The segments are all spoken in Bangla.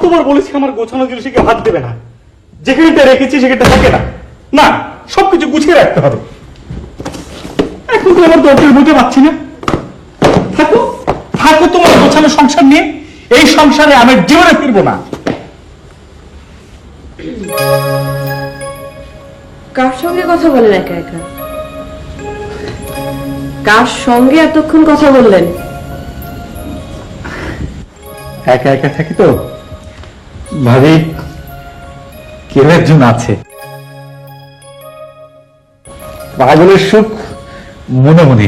কতবার বলেছি আমার গোছানো জিনিসকে হাত দেবে না, যেখানটা রেখেছি সেখানটা থাকে না, না সবকিছু গুছিয়ে রাখতে হবে। এখন তো আমার দরকার বলতে পারছি না। থাকো থাকো তোমার গোছানো সংসার নিয়ে, এই সংসারে আমি জীবনে ফিরবো না। কার সঙ্গে কথা বলেন একা একা? কার সঙ্গে এতক্ষণ কথা বললেন? একা একা থাকি তো ভাবি কেউ একজন আছে। পাগলের সুখ মনে মনে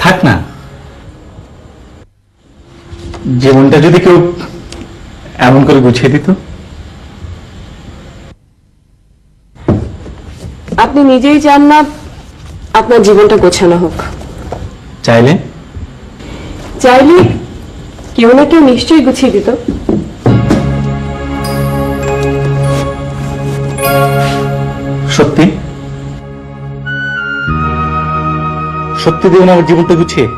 থাক না। জীবনটা যদি কেউ এমন করে গুছিয়ে দিত। আপনি নিজেই চান না আপনার জীবনটা গোছানো হোক? চাইলে চাইলে কেউ না কেউ নিশ্চয়ই গুছিয়ে দিত। সত্যি সত্যি দেব না আমার জীবনটা গুছিয়ে?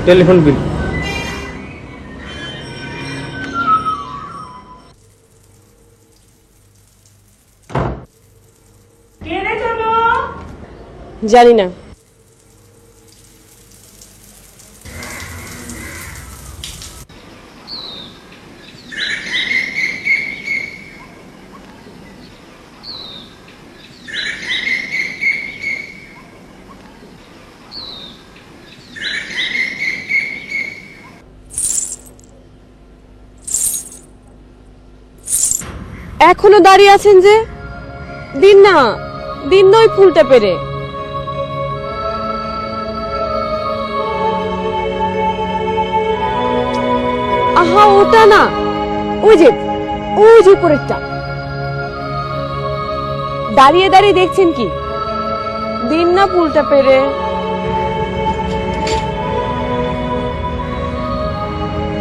Telephone bill. জানি না। এখনো দাঁড়িয়ে আছেন যে? দিন না, দিন নয় ফুলটা পেরে। আহা, ওটা না, ওই যে উপরেরটা। দাঁড়িয়ে দাঁড়িয়ে দেখছেন কি? দিন না ফুলটা পেরে।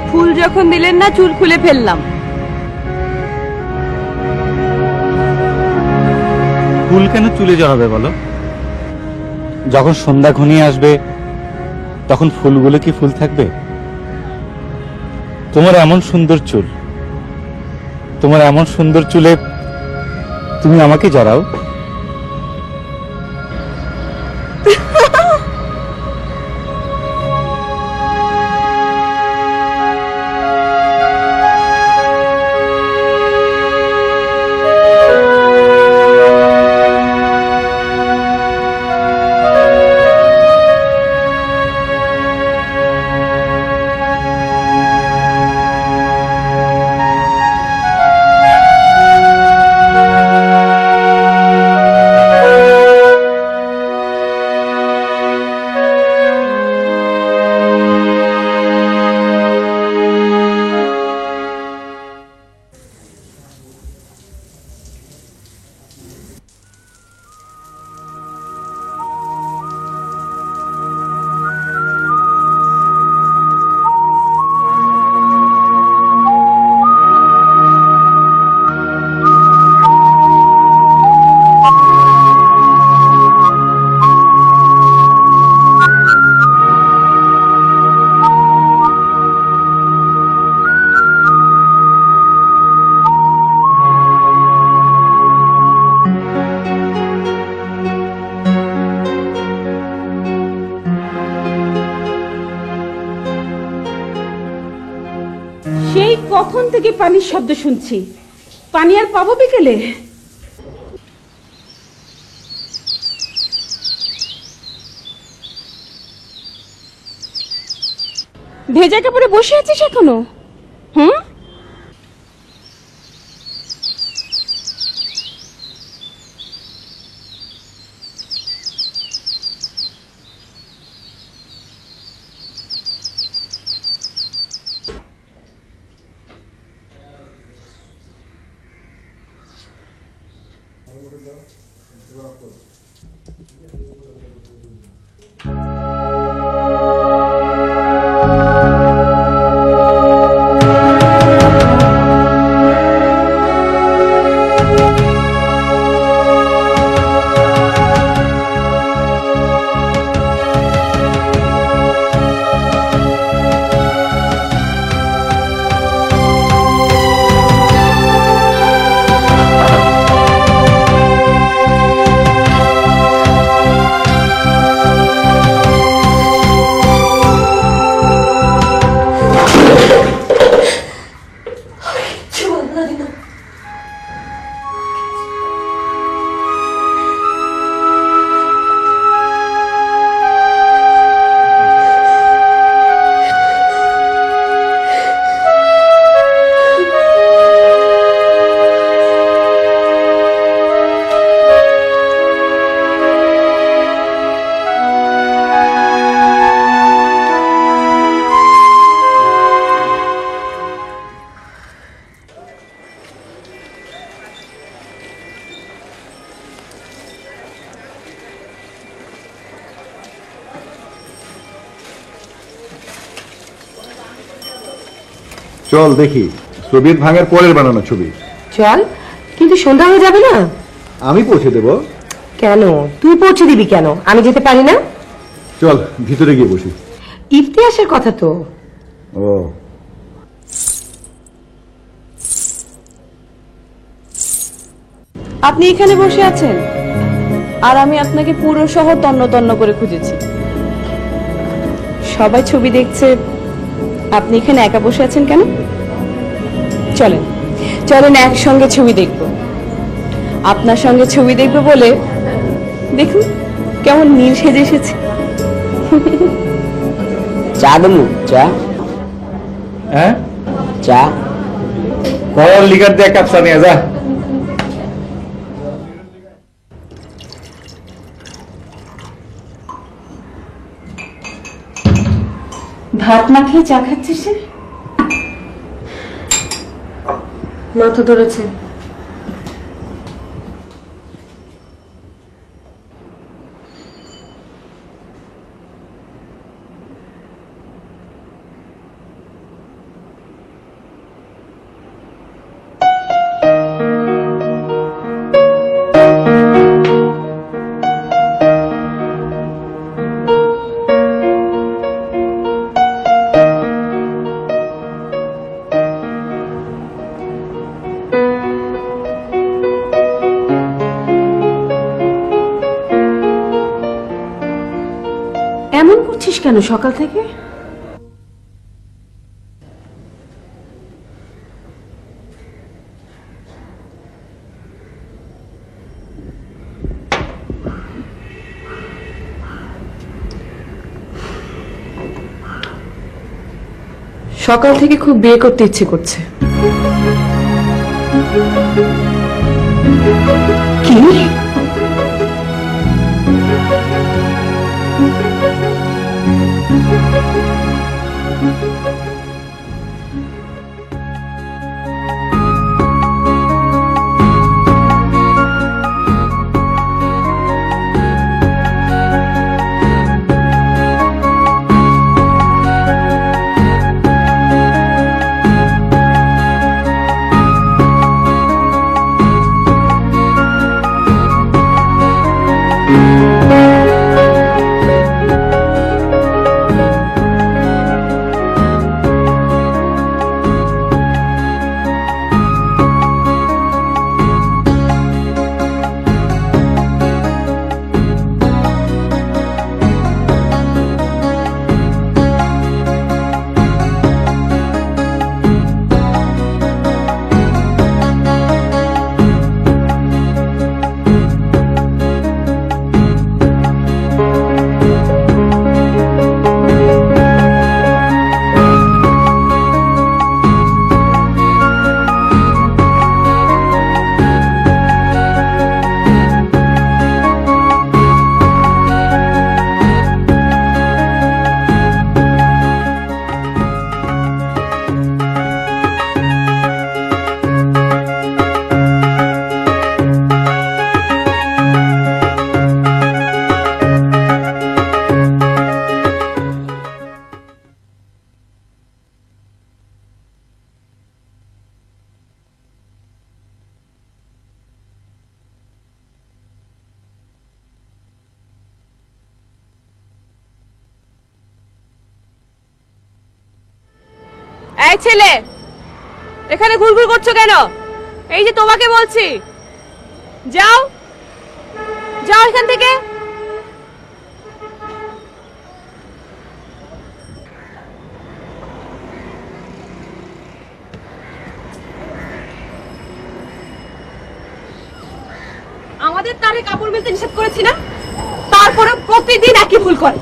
ফুল যখন দিলেন না, চুল খুলে ফেললাম। ফুল কেন চুলে জড়াবে বলো? যখন সন্ধ্যা ঘনিয়ে আসবে তখন ফুলগুলো কি ফুল থাকবে? তোমার এমন সুন্দর চুল, তোমার এমন সুন্দর চুলে তুমি আমাকে জড়াও। সেই কখন থেকে পানির শব্দ শুনছি, পানি আর পাবো বিকেলে? ভেজা কাপড়ে বসে আছিস এখনো? হুম, চল দেখি সোভিয়েত ভাঙের পরের বানানো ছবি। চল, কিন্তু সন্ধ্যা হয়ে যাবে না? আমি পৌঁছে দেব। কেন তুই পৌঁছে দিবি কেন? আমি যেতে পারি না? চল ভিতরে গিয়ে বসি। ইতিহাসের কথা তো। ও, আপনি এখানে বসে আছেন আর আমি আপনাকে পুরো শহর তন্ন তন্ন করে খুঁজেছি। সবাই ছবি দেখছে, আপনি এখানে একা বসে আছেন কেন? চলেন চলেন একসঙ্গে ছবি দেখব। আপনার সঙ্গে ছবি দেখব বলে দেখুন কেমন নীল সেজে এসেছে। চা দেবো? চা? হ্যাঁ, চা বড় লিগার দিয়ে কাপ চা নিয়ে যা। ভাত না খেয়ে চা খাচ্ছিস? মাথা ধরেছে। এমন করছিস কেন সকাল থেকে? সকাল থেকে খুব বিয়ে করতে ইচ্ছে করছে। কি? এই ছেলে, এখানে ঘুরঘুর করছো কেন? এই যে তোমাকে বলছি, যাও যাও এখান থেকে। আমাদের তারে কাপড় মেলতে নিষেধ করেছি না, তারপরে প্রতিদিন একই ভুল করে।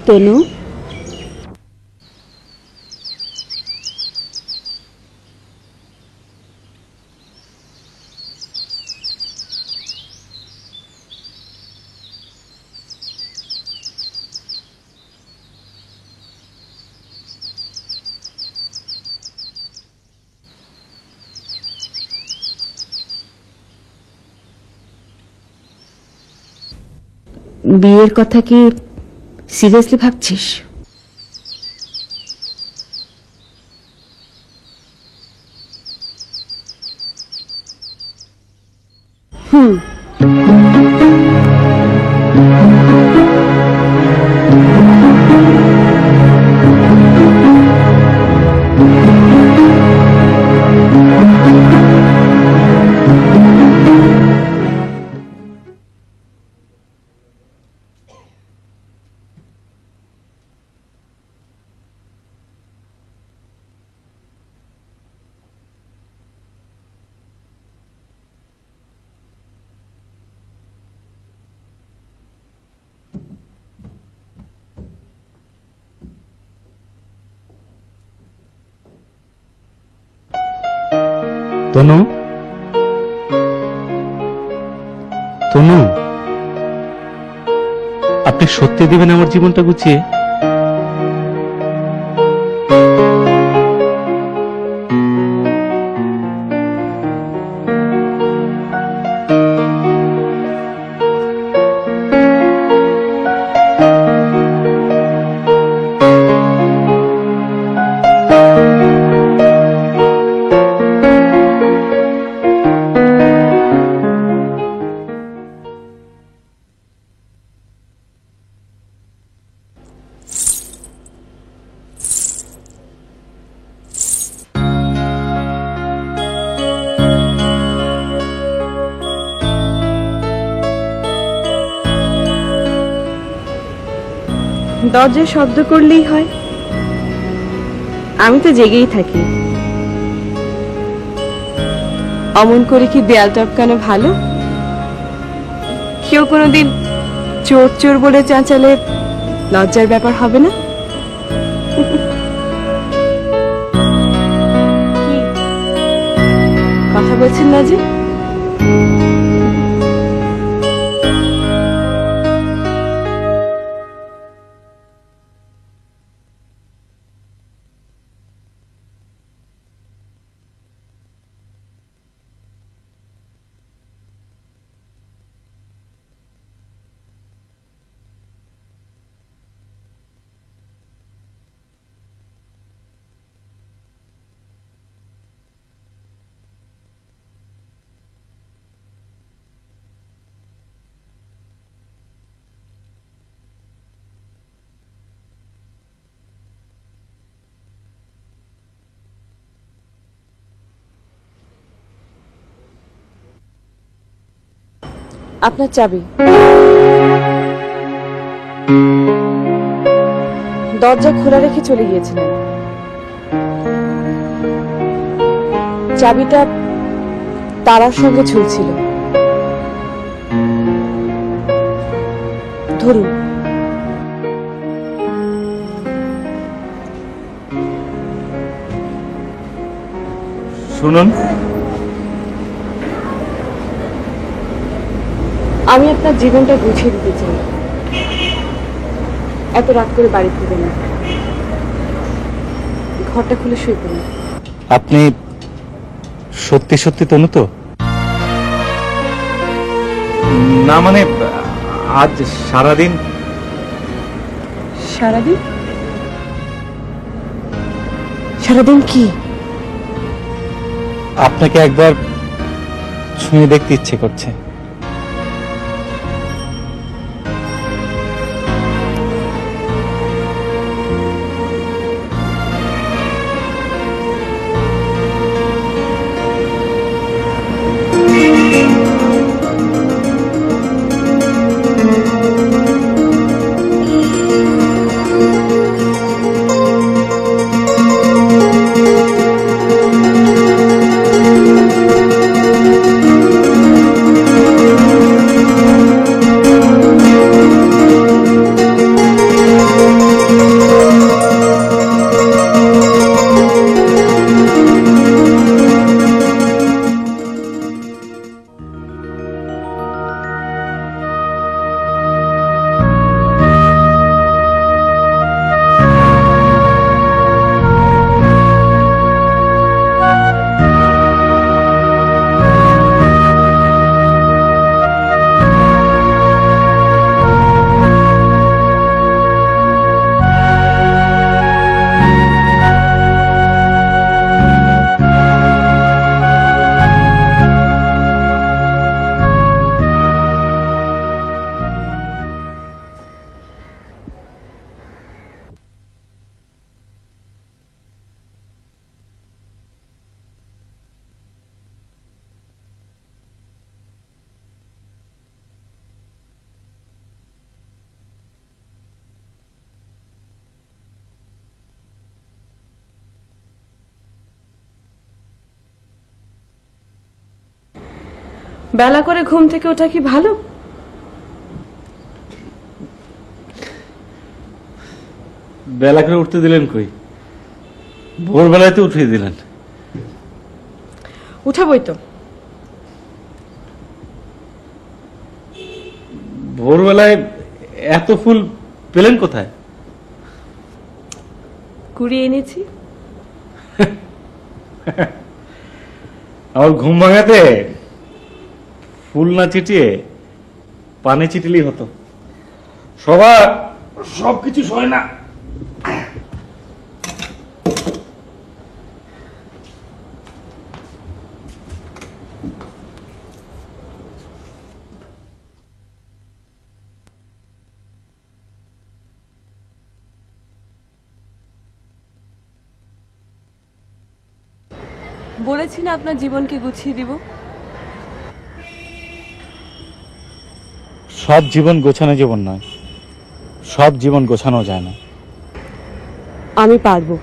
তনু, বিয়ের কথা কি সিরিয়াসলি ভাবছিস? তনু, তনু, আপনি সত্যি দিবেন আমার জীবনটা গুছিয়ে? দরজায় শব্দ করলেই হয়, আমি তো জেগেই থাকি। অমন করে কি দেয়াল টপকানো ভালো? কেউ কোনোদিন চোর চোর বলে চেঁচালে লজ্জার ব্যাপার হবে না? কি কথা বলছেন না যে? আপনার চাবি। দরজা খোলা রেখে চলে গিয়েছিলেন। চাবিটা তারার সঙ্গে ঝুলছিল। ধরুন। শুনুন, আমি আপনার জীবনটা গুছিয়ে দিতে চাই। এত রাত করে বাড়ি ফিরবে না, ঘরটা খুলে শুয়ে পড়ুন। আপনি সত্যি সত্যি তনু তো? না মানে আজ সারাদিন। সারাদিন? সারাদিন কি? আপনাকে একবার ছুঁয়ে দেখতে ইচ্ছে করছে। বেলা করে ঘুম থেকে ওঠা কি ভালো? বেলা করে উঠতে দিলেন কই? ভোরবেলায় তো উঠিয়ে দিলেন। উঠাবই তো। ভোরবেলায় এত ফুল পেলেন কোথায়? কুড়িয়ে এনেছি। আমার ঘুম ভাঙাতে ফুল না চিটিয়ে পানি চিটিলেই হতো। সবার সবকিছু সয় না। বলেছি না আপনার জীবনকে গুছিয়ে দিব। সব জীবন গোছানো জীবন নয়, সব জীবন গোছানো যায় না। আমি পারবো।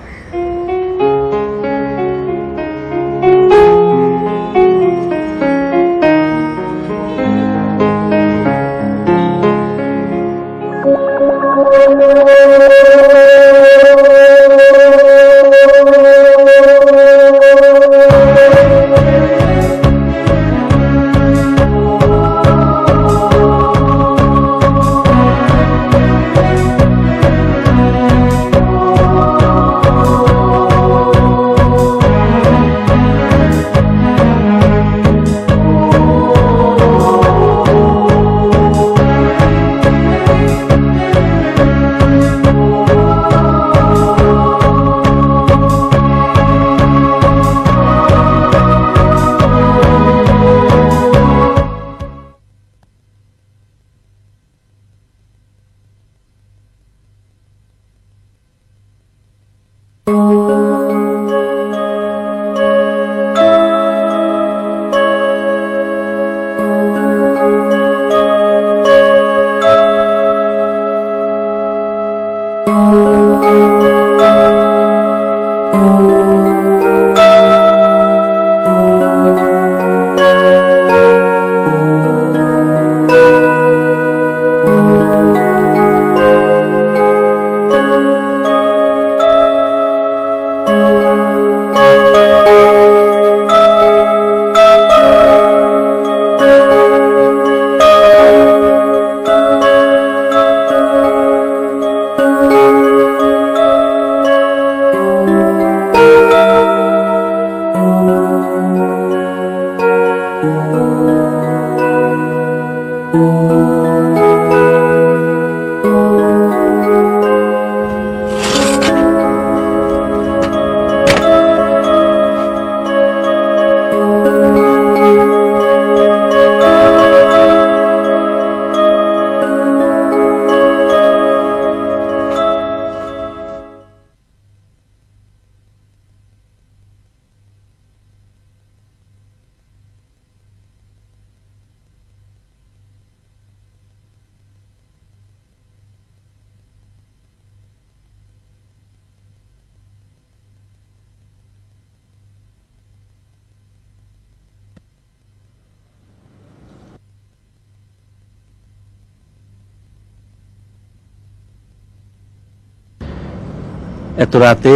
এত রাতে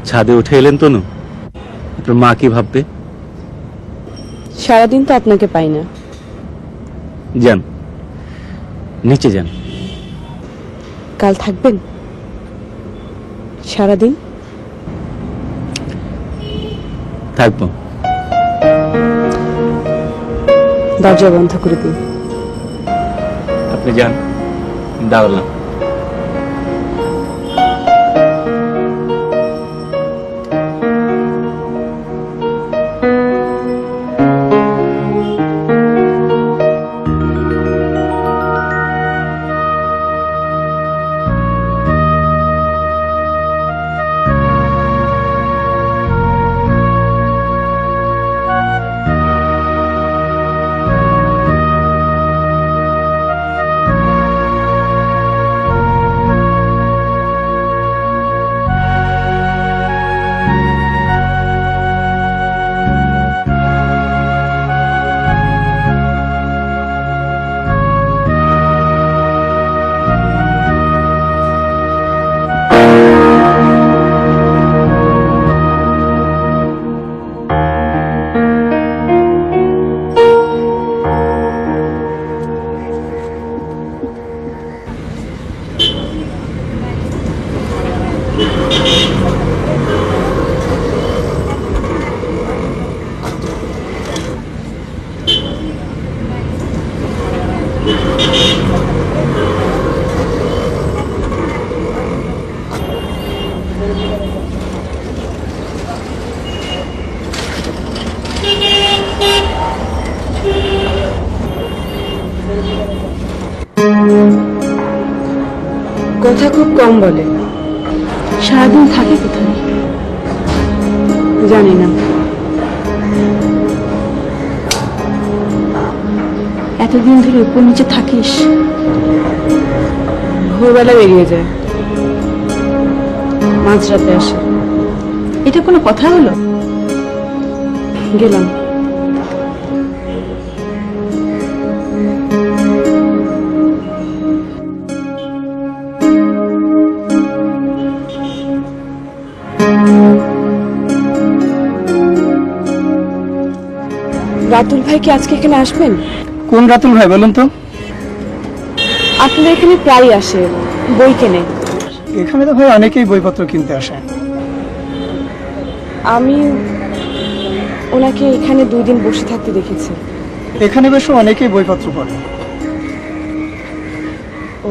ছাদে উঠে এলেন তনু, আপনার মা কি ভাববে? সারাদিন তো আপনাকে পাই না। যান নিচে যান। কাল থাকবেন সারাদিন? থাকবো। দরজা বন্ধ করে দিন। আপনি যান, দাঁড়ালাম। কথা খুব কম বলে। সারাদিন থাকে কোথায়? জানি না। এতদিন ধরে উপর নিচে থাকিস? ভোরবেলা বেরিয়ে যায়, মাঝরাতে আসে। এটা কোনো কথা হলো? গেলাম। রাতুল ভাই কি আজকে এখানে আসবেন? কোন রাতুল ভাই বলুন তো? আপনাদের এখানে প্রায় আসে, বই কেনে। এখানে তো ভাই অনেকেই বইপত্র কিনতে আসে। আমি ওনাকে এখানে 2 দিন বসে থাকতে দেখেছি। এখানে বেশ অনেকেই বইপত্র পড়ে। ও,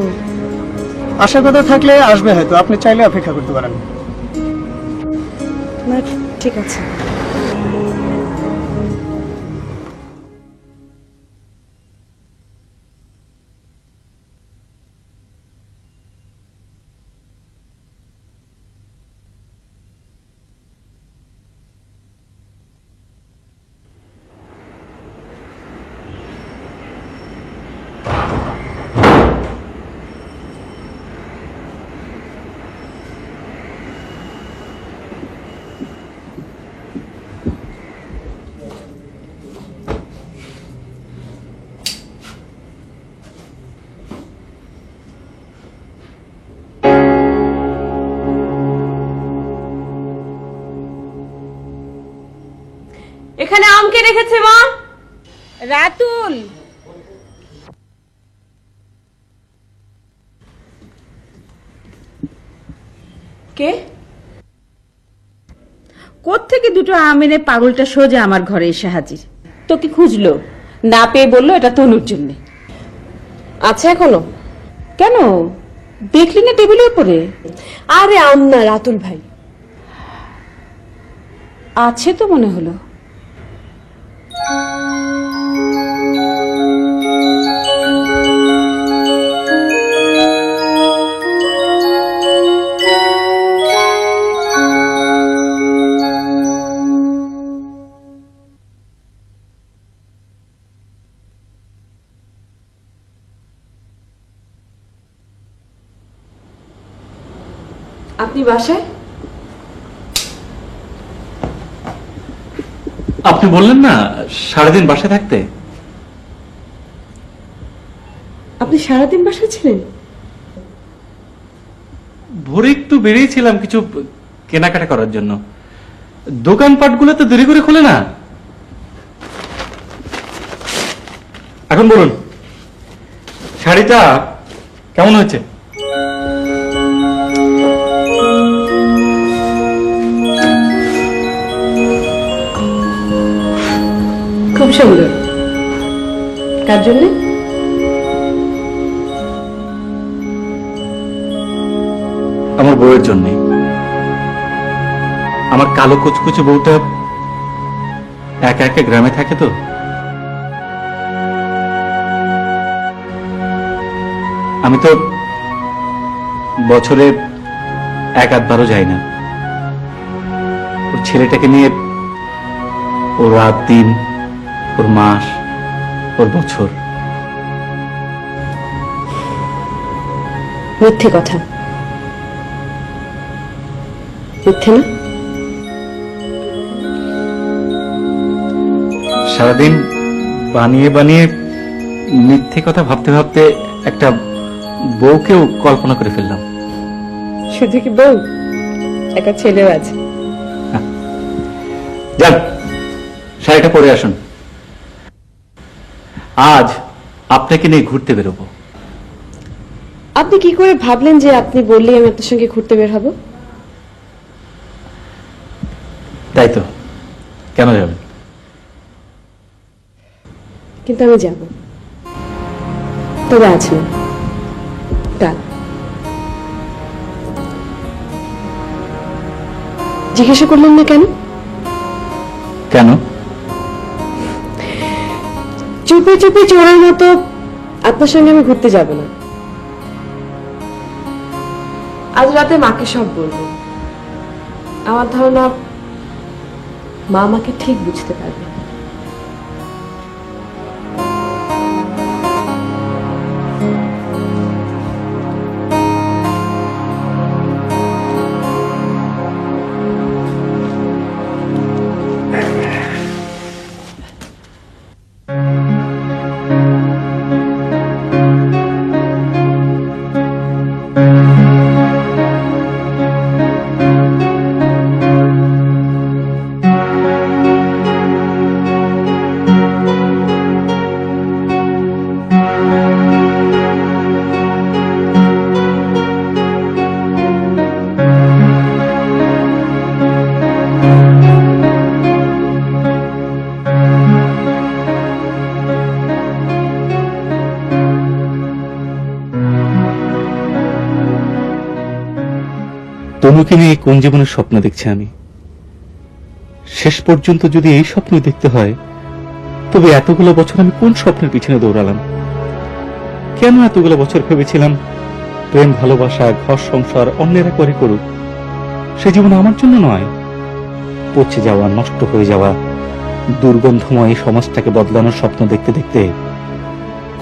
আসার কথা থাকলে আসবে, হয়তো আপনি চাইলে অপেক্ষা করতে পারেন। না ঠিক আছে। এখানে আম কে রেখেছে মা? রাতুল, কে? কোত্থেকে দুটো আম এনে পাগলটা সোজা আমার ঘরে এসে হাজির। তোকে খুঁজলো, না পেয়ে বললো এটা তনুর জন্য। আছে এখনো? কেন, দেখলি না টেবিলের উপরে? আরে আম না, রাতুল ভাই। আছে তো মনে হলো। আপনি বাসায়? আপনি বললেন না সারাদিন বাসায় থাকতে? আপনি সারাদিন বাসায় ছিলেন? ভোরে একটু বেরিয়েছিলাম কিছু কেনাকাটা করার জন্য। দোকানপাটগুলো তো দেরি করে খোলে না। এখন বলুন, শাড়িটা কেমন হয়েছে? খুব সুন্দর। কার জন্য? আমার বউয়ের জন্য। আমার কালো কুচকুচে বউটা একা একা গ্রামে থাকে তো, আমি তো বছরে 1-8বারও যাই না। ওর ছেলেটাকে নিয়ে ওর রাত দিন, ওর মাস, ওর বছর। মিথ্যে কথা। মিথ্যে না? সারাদিন বানিয়ে বানিয়ে মিথ্যে কথা ভাবতে ভাবতে একটা বউকেও কল্পনা করে ফেললাম। শুধু কি বউ, একটা ছেলেও আছে। যান, শাড়িটা পরে আসুন। আজ আপনাকে নিয়ে ঘুরতে বেরোবো। আপনি কি করে ভাবলেন যে আপনি বললেই আমি আপনার সঙ্গে ঘুরতে বের হব? তাই তো, কেন যাবে? কিন্তু আমি যাব, তবে আজ না, কাল। জিজ্ঞাসা করলেন না কেন? কেন? চুপে চুপে চোরের মতো আপনার সঙ্গে আমি ঘুরতে যাব না। আজ রাতে মাকে সব বলবো। আমার ধারণা মা আমাকে ঠিক বুঝতে পারবে। তনুকে নিয়ে কোন জীবনের স্বপ্ন দেখছি আমি? শেষ পর্যন্ত যদি এই স্বপ্ন দেখতে হয়, তবে এতগুলো বছর আমি কোন স্বপ্নের পিছনে দৌড়ালাম? কেন এতগুলো বছর ভেবেছিলাম প্রেম, ভালোবাসা, ঘর সংসার অন্যেরা করে করুক, সে জীবন আমার জন্য নয়। পচে যাওয়া, নষ্ট হয়ে যাওয়া, দুর্গন্ধময় এই সমাজটাকে বদলানোর স্বপ্ন দেখতে দেখতে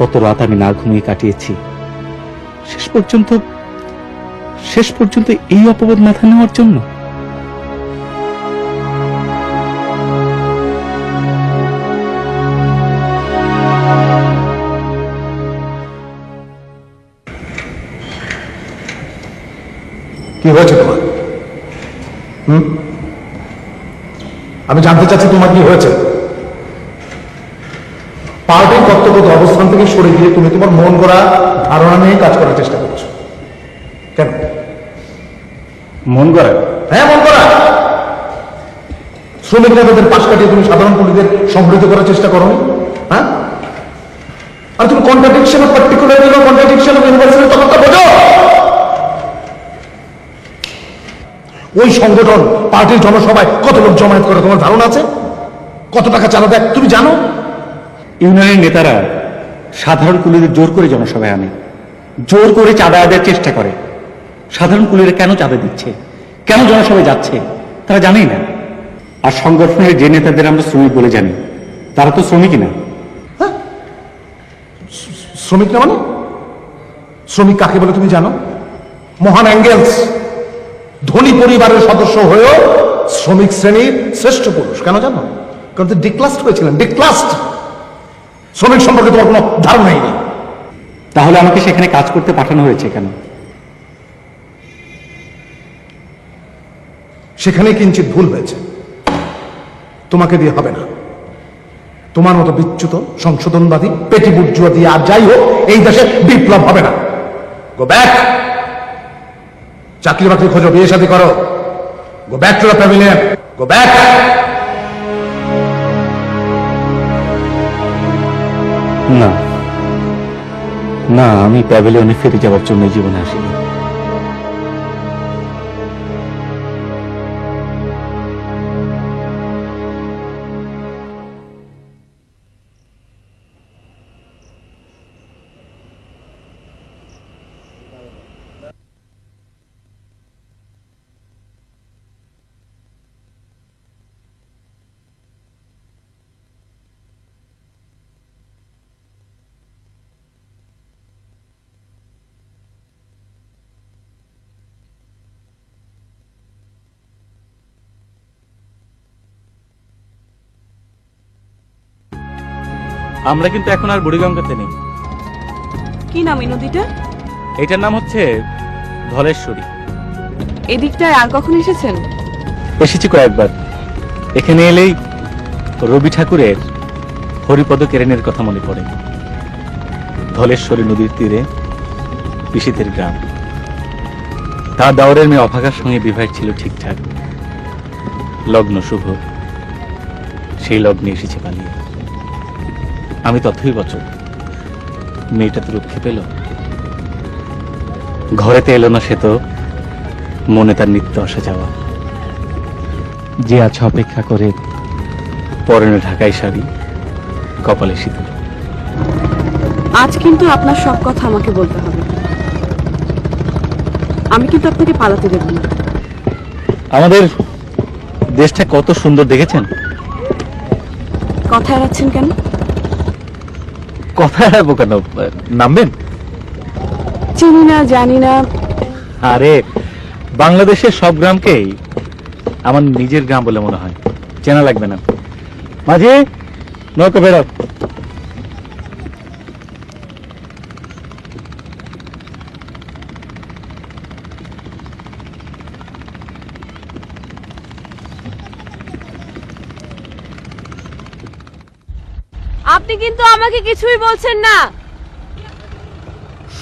কত রাত আমি না ঘুমিয়ে কাটিয়েছি। শেষ পর্যন্ত এই অপবাদ মাথা নেওয়ার জন্য। কি হয়েছে তোমার? আমি জানতে চাচ্ছি তোমার কি হয়েছে। পার্টির কর্তব্য অবস্থান থেকে সরে গিয়ে তুমি তোমার মন গড়া ধারণা নিয়ে কাজ করার চেষ্টা করছো কেন? মন গড়া? হ্যাঁ, মন গড়া। শ্রমিকরা তাদের পাশ কাটিয়ে তুমি সাধারণ পল্লীদের সমৃদ্ধ করার চেষ্টা করো। হ্যাঁ, আর তুমি contradiction of particular contradiction of universal তফাৎটা বোঝো? ওই সংগঠন পার্টির জনসভায় কত লোক জমায়েত করে তোমার ধারণা আছে? কত টাকা চাঁদা দেয় তুমি জানো? ইউনিয়নের নেতারা সাধারণ কুলীদের জোর করে জনসভায় আনে, জোর করে চাঁদা আদায়ের চেষ্টা করে। সাধারণ কুলীরা কেন চাঁদা দিচ্ছে, কেন জনসভায় যাচ্ছে, তারা জানেই না। আর সংগঠনের যে নেতাদের আমরা শ্রমিক বলে জানি, তারা তো শ্রমিকই না। শ্রমিক না মানে? শ্রমিক কাকে বলে তুমি জানো? মহান অ্যাঙ্গেলস ধনী পরিবারের সদস্য হয়েও শ্রমিক শ্রেণীর শ্রেষ্ঠ পুরুষ। কেন জানো? কারণ তিনি ডিক্লাসড হয়েছিলেন। ডিক্লাসড। শ্রমিক সম্পর্কে তোমার কোনো ধারণাই নেই। তাহলে আমাকে সেখানে কাজ করতে পাঠানো হয়েছে কেন? সেখানে কিঞ্চিত ভুল হয়েছে, তোমাকে দিয়ে হবে না। তোমার মতো বিচ্যুত সংশোধনবাদী পেটি বুর্জুয়া দিয়ে আর যাই হোক এই দেশে বিপ্লব হবে না। Go back. চাকরি বাকরি খোঁজো, বিয়ে শাদী করো। Go back to the pavilion. Go back. না না, আমি প্যাভিলিয়নে ফিরে যাওয়ার জন্য জীবনে আসিনি। আমরা কিন্তু এখন আর বুড়িগঙ্গাতে নেই। কি নাম এই নদীটা? এটার নাম হচ্ছে ধলেশ্বরী। এদিকটায় আর কখন এসেছেন? এসেছি কয়েকবার। এখানে এলেই রবি ঠাকুরের হরিপদ কেরানের কথা মনে পড়ে। ধলেশ্বরী নদীর তীরে পিসিদের গ্রাম। তার দাওরের মেয়ে অভাগার সঙ্গে বিবাহ ছিল ঠিকঠাক। লগ্ন শুভ, সেই লগ্নে এসেছে পালিয়ে। আমি তথই বছর মেয়েটা তো রক্ষে পেল, ঘরেতে এলো না সে তো মনে তার নিত্য আসা যাওয়া। যে আছে অপেক্ষা করে, পরনে ঢাকাই শাড়ি, কপালে শীতল। আজ কিন্তু আপনার সব কথা আমাকে বলতে হবে। আমি কিন্তু আপনাকে পালাতে দেব না। আমাদের দেশটা কত সুন্দর দেখেছেন? কথা এড়াচ্ছেন কেন? কথা এড়াবো কেন? নামবেন? চিনি না, জানি না। আরে বাংলাদেশের সব গ্রামকেই আমার নিজের গ্রাম বলে মনে হয়, চেনা লাগবে না। মাঝে নৌকা বেরো। আপনি কিন্তু আমাকে কিছুই বলছেন না।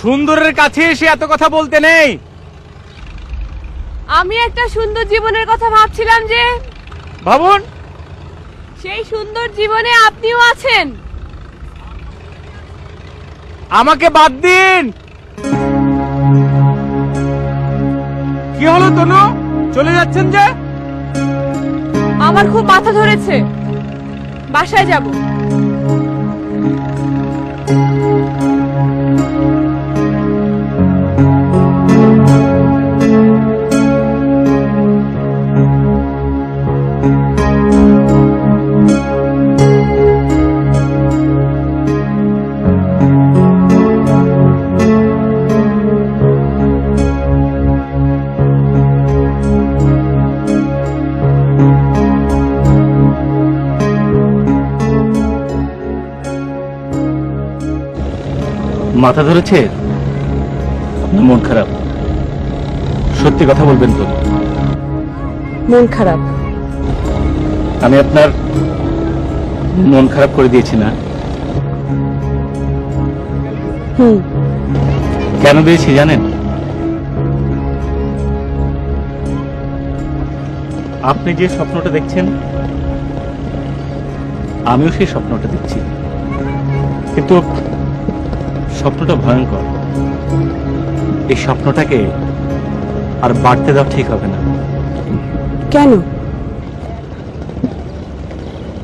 সুন্দরের কাছে এসে এত কথা বলতে নেই। আমি একটা সুন্দর জীবনের কথা ভাবছিলাম যে, ভাবুন। সেই সুন্দর জীবনে আপনিও আছেন। আমাকে বাদ দিন। কি হলো তনু, চলে যাচ্ছেন যে? আমার খুব মাথা ধরেছে, বাসায় যাব। মাথা ধরেছে না মন খারাপ? সত্যি কথা বলবেন তো? মন খারাপ। আমি আপনার মন খারাপ করে দিয়েছি না? কেন দিয়েছি জানেন? আপনি যে স্বপ্নটা দেখছেন, আমিও সেই স্বপ্নটা দেখছি, কিন্তু স্বপ্নটা ভয়ঙ্কর। এই স্বপ্নটাকে আর বাড়তে দেওয়া ঠিক হবে না। কেন?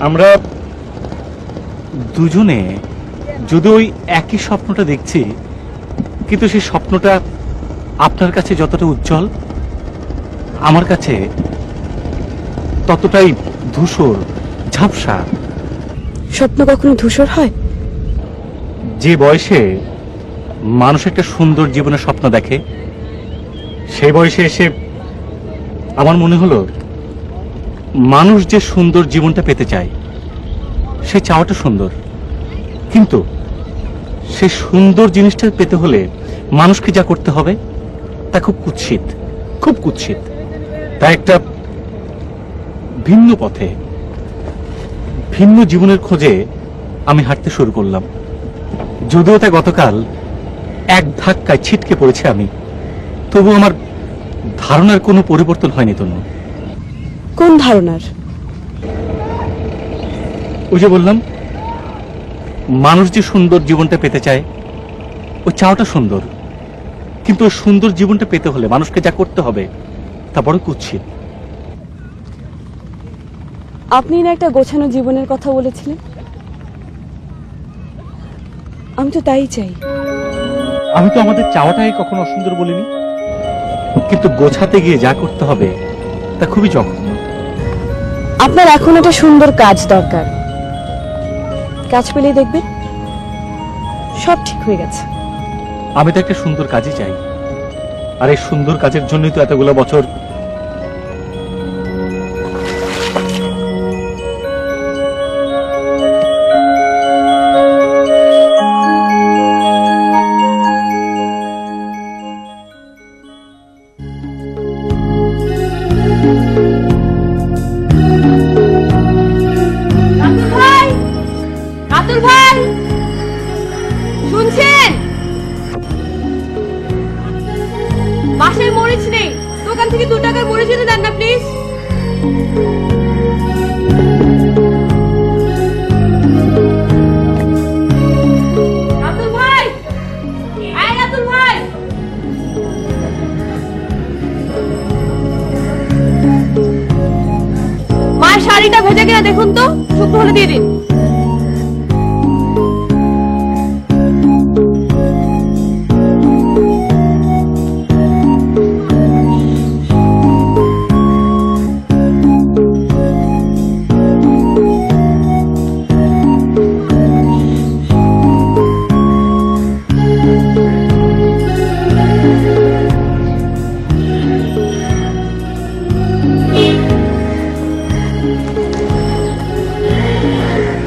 আমরা দুজনে যদি ওই একই স্বপ্নটা দেখছি, কিন্তু সেই স্বপ্নটা আপনার কাছে যতটা উজ্জ্বল, আমার কাছে ততটাই ধূসর, ঝাপসা। স্বপ্ন কখনো ধূসর হয়? যে বয়সে মানুষ একটা সুন্দর জীবনের স্বপ্ন দেখে, সেই বয়সে এসে আমার মনে হলো মানুষ যে সুন্দর জীবনটা পেতে চায়, সে চাওয়াটা সুন্দর, কিন্তু সেই সুন্দর জিনিসটা পেতে হলে মানুষকে যা করতে হবে তা খুব কুৎসিত, খুব কুৎসিত। তাই একটা ভিন্ন পথে, ভিন্ন জীবনের খোঁজে আমি হাঁটতে শুরু করলাম। যদিও তা গতকাল এক ধাক্কায় ছিটকে পড়েছে আমি, তবু আমার ধারণার কোনো পরিবর্তন হয়নি। তনু, কোন ধারণার? ওই যে বললাম, মানুষ যে সুন্দর জীবনটা পেতে চায়, ওই চাওয়াটা সুন্দর, কিন্তু ওই সুন্দর জীবনটা পেতে হলে মানুষকে যা করতে হবে তা বড় কুৎসিত। আপনি না একটা গোছানো জীবনের কথা বলেছিলেন? আমি তো তাই চাই। আমি তো আমাদের চাওয়াটাই কখনো অসুন্দর বলিনি, কিন্তু গোছাতে গিয়ে যা করতে হবে তা খুবই জঘন্য। আপনার এখন একটা সুন্দর কাজ দরকার। কাজ পেলেই দেখবেন সব ঠিক হয়ে গেছে। আমি তো একটা সুন্দর কাজই চাই, আর এই সুন্দর কাজের জন্যই তো এতগুলো বছর। আতুল ভাই, শুনছেন? বাসায় মরিচ নেই, দোকান থেকে 2 টাকার মরিচ এনে দেন না প্লিজ। রাতুল ভাই, এই রাতুল ভাই, মায়ের শাড়িটা ভেজে কিনা দেখুন তো, শুকনো হলে দিয়ে দিন।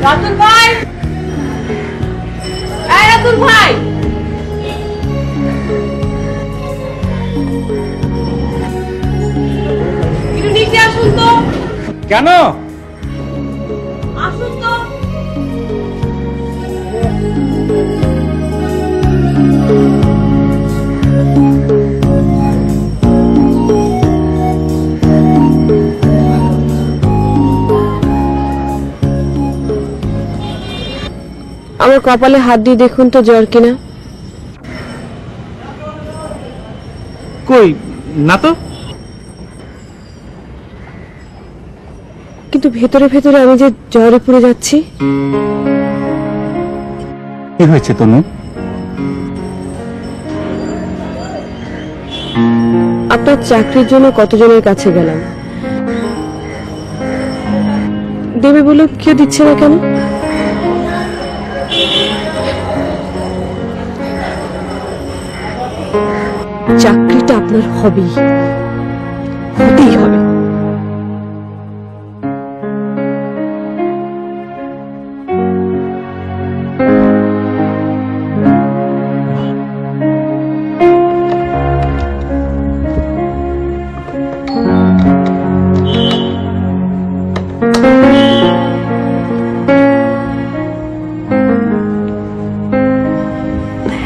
রাতুল ভাই, এই রাতুল ভাই, একটু নিচে আসুন তো, কেন? আসুন তো। আমার কপালে হাত দিয়ে দেখুন তো জ্বর কিনা। কই না তো। কিন্তু ভেতরে ভেতরে আমি যে জ্বরে পড়ে যাচ্ছি। কি হয়েছে তনু? আপনার চাকরির জন্য কতজনের কাছে গেলাম, দেবে বলে কেউ দিচ্ছে না কেন? চাকরিটা আপনার হবেই, হতেই হবে।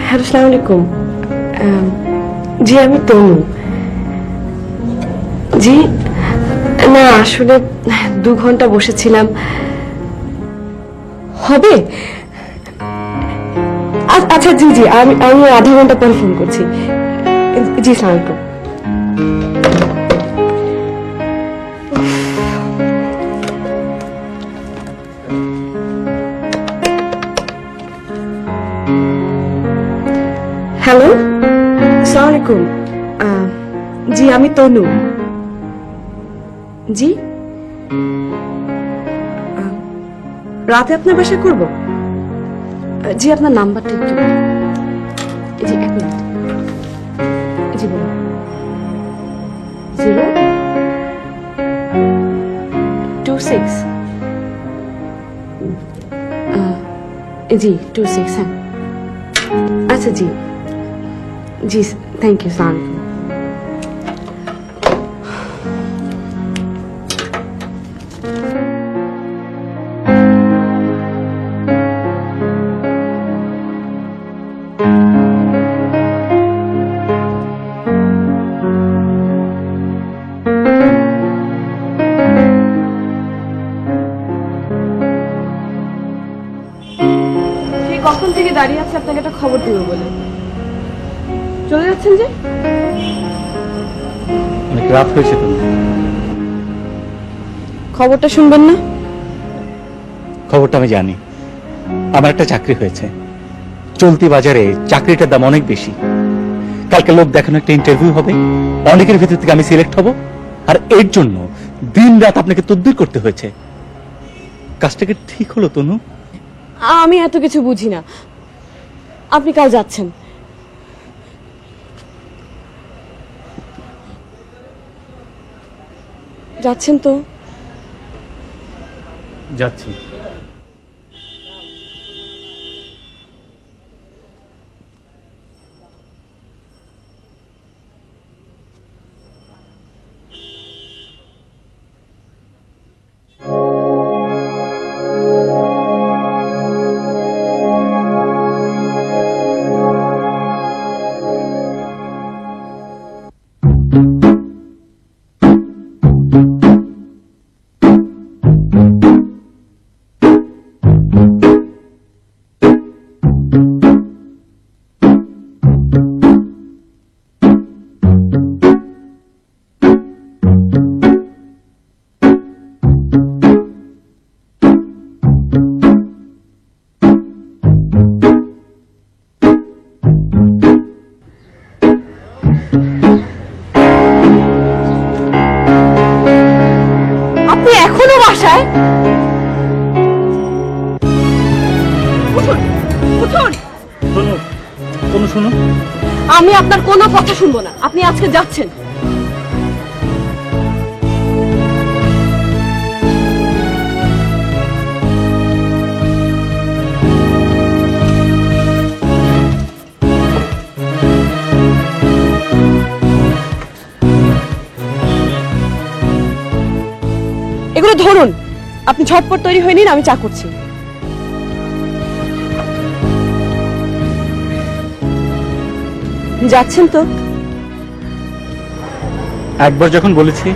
হ্যালো, আসসালামু আলাইকুম। জি, আমি তনু। জি না, আসলে 2 ঘন্টা বসেছিলাম। হবে? আচ্ছা, জি জি, আমি আধা ঘন্টা পর ফোন করছি। জি, আসসালামু আলাইকুম। হ্যালো, আসসালামু আলাইকুম। জি, আমি তনু। জি, রাতে আপনার বাসায় করব? জি, আপনার নাম্বারটা একটু। জি, 1 মিনিট। জি, বলুন। 026 জি 26। হ্যাঁ, আচ্ছা, জি জি, থ্যাংক ইউ। সালাম। কখন থেকে দাঁড়িয়ে আছে আপনাকে একটা খবর দেবো বলে। চলে যাচ্ছেন যে? অনেক রাত হয়েছে তো। খবরটা শুনবেন না? খবরটা আমি জানি। আমার একটা চাকরি হয়েছে, চলতি বাজারে চাকরিটার দাম অনেক বেশি। কালকে লোক দেখানো একটা ইন্টারভিউ হবে, অনেকের ভিতর থেকে আমি সিলেক্ট হব, আর এর জন্য দিন রাত আপনাকে তদবির করতে হয়েছে। কাজটাকে ঠিক হলো তনু? আমি এত কিছু বুঝি না। আপনি কাল যাচ্ছেন? যাচ্ছেন তো? যাচ্ছি। আমি আপনার কোনো কথা শুনবো না। আপনি আজকে যাচ্ছেন। এগুলো ধরুন, আপনি ঝটপট তৈরি হয়ে নিন, আমি চা করছি। যাচ্ছেন তো? একবার যখন বলেছি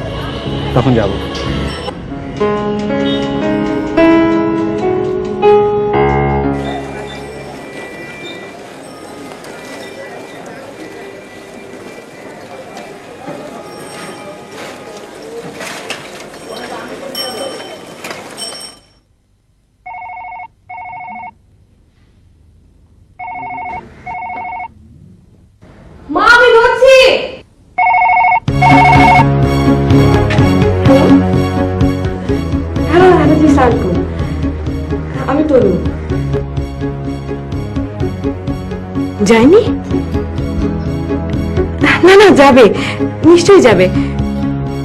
তখন যাব। মা, আমি ধরছি। হ্যালো হ্যালো জি সালকুন, আমি তনু। যায়নি? না না, যাবে, নিশ্চয়ই যাবে।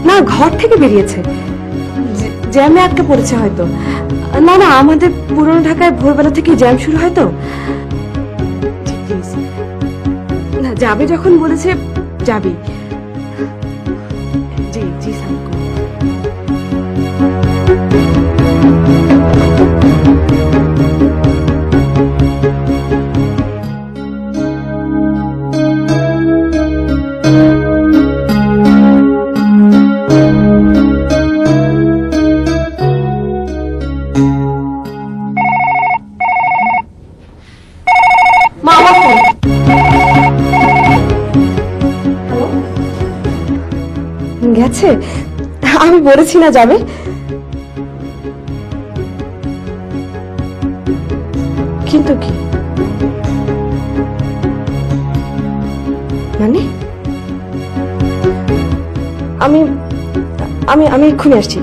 না, ঘর থেকে বেরিয়েছে, জ্যামে আটকে পড়েছে হয়তো। না না, আমাদের পুরনো ঢাকায় ভোরবেলা থেকে জ্যাম শুরু হয় তো। প্লিজ, না, যাবে যখন বলেছে যাবি। জি জি সালকুন। মা, আমার ফোন। গেছে? আমি বলেছি না যাবে। কিন্তু কি মানে? আমি আমি আমি এক্ষুনি আসছি।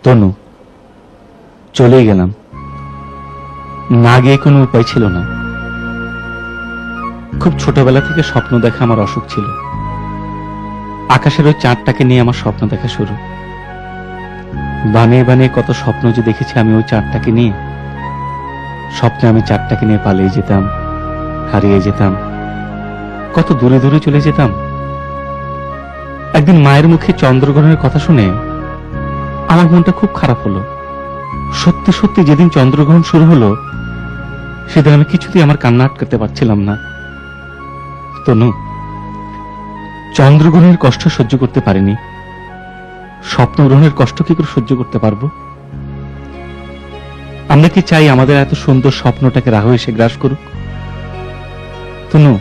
তনু, চলেই গেলাম, না গিয়ে কোনো উপায় ছিল না। খুব ছোটবেলা থেকে স্বপ্ন দেখা আমার অসুখ ছিল। আকাশের ওই চাঁদটাকে নিয়ে আমার স্বপ্ন দেখা শুরু। বানিয়ে বানিয়ে কত স্বপ্ন যে দেখেছি আমি ওই চাঁদটাকে নিয়ে। স্বপ্নে আমি চাঁদটাকে নিয়ে পালিয়ে যেতাম, হারিয়ে যেতাম, কত দূরে দূরে চলে যেতাম। একদিন মায়ের মুখে চন্দ্রগ্রহণের কথা শুনে আমার মনটা খুব খারাপ হলো। সত্যি সত্যি যেদিন চন্দ্রগ্রহণ শুরু হলো সেদিন আমি কিছুতেই আমার কান্না আটকাতে পারছিলাম না। তনু, চন্দ্রগ্রহণের কষ্ট সহ্য করতে পারিনি, স্বপ্নগ্রহণের কষ্ট কি করে সহ্য করতে পারবো? আমরা কি চাই আমাদের এত সুন্দর স্বপ্নটাকে রাহু এসে গ্রাস করুক? তনু,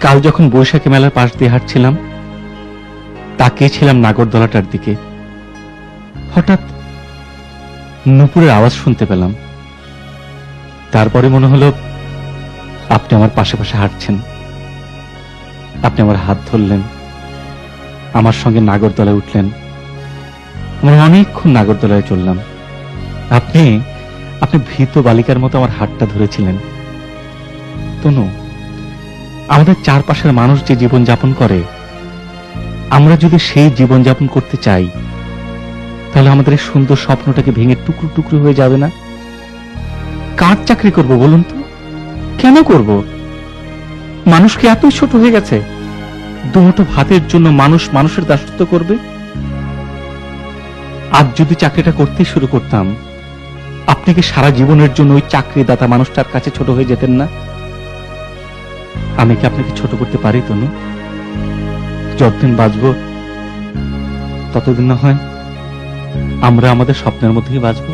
কাল যখন বৈশাখী মেলার পাশ দিয়ে হাঁটছিলাম তাকিয়েছিলাম নাগরদোলাটার দিকে। হঠাৎ নুপুরের আওয়াজ শুনতে পেলাম। তারপরে মনে হলো আপনি আমার পাশে পাশে হাঁটছেন। আপনি আমার হাত ধরলেন, আমার সঙ্গে নাগরদোলায় উঠলেন। আমরা অনেকক্ষণ নাগরদোলায় চললাম। আপনি আপনি ভীত বালিকার মতো আমার হাতটা ধরেছিলেন। তনু, আমাদের চারপাশের মানুষ যে জীবন যাপন করে, আমরা যদি সেই জীবন যাপন করতে চাই, তাহলে আমাদের এই সুন্দর স্বপ্নটাকে ভেঙে টুকরো টুকরো হয়ে যাবে না? কার চাকরি করব বলুন তো? কেন করব? মানুষ কি এতই ছোট হয়ে গেছে দুমুঠো ভাতের জন্য মানুষ মানুষের দাসত্ব করবে? আজ যদি চাকরিটা করতেই শুরু করতাম, আপনি কি সারা জীবনের জন্য ওই চাকরিদাতা মানুষটার কাছে ছোট হয়ে যেতেন না? আমি কি আপনাকে ছোট করতে পারি তনু? যতদিন বাঁচব ততদিন না হয় আমরা আমাদের স্বপ্নের মধ্যেই বাঁচবো।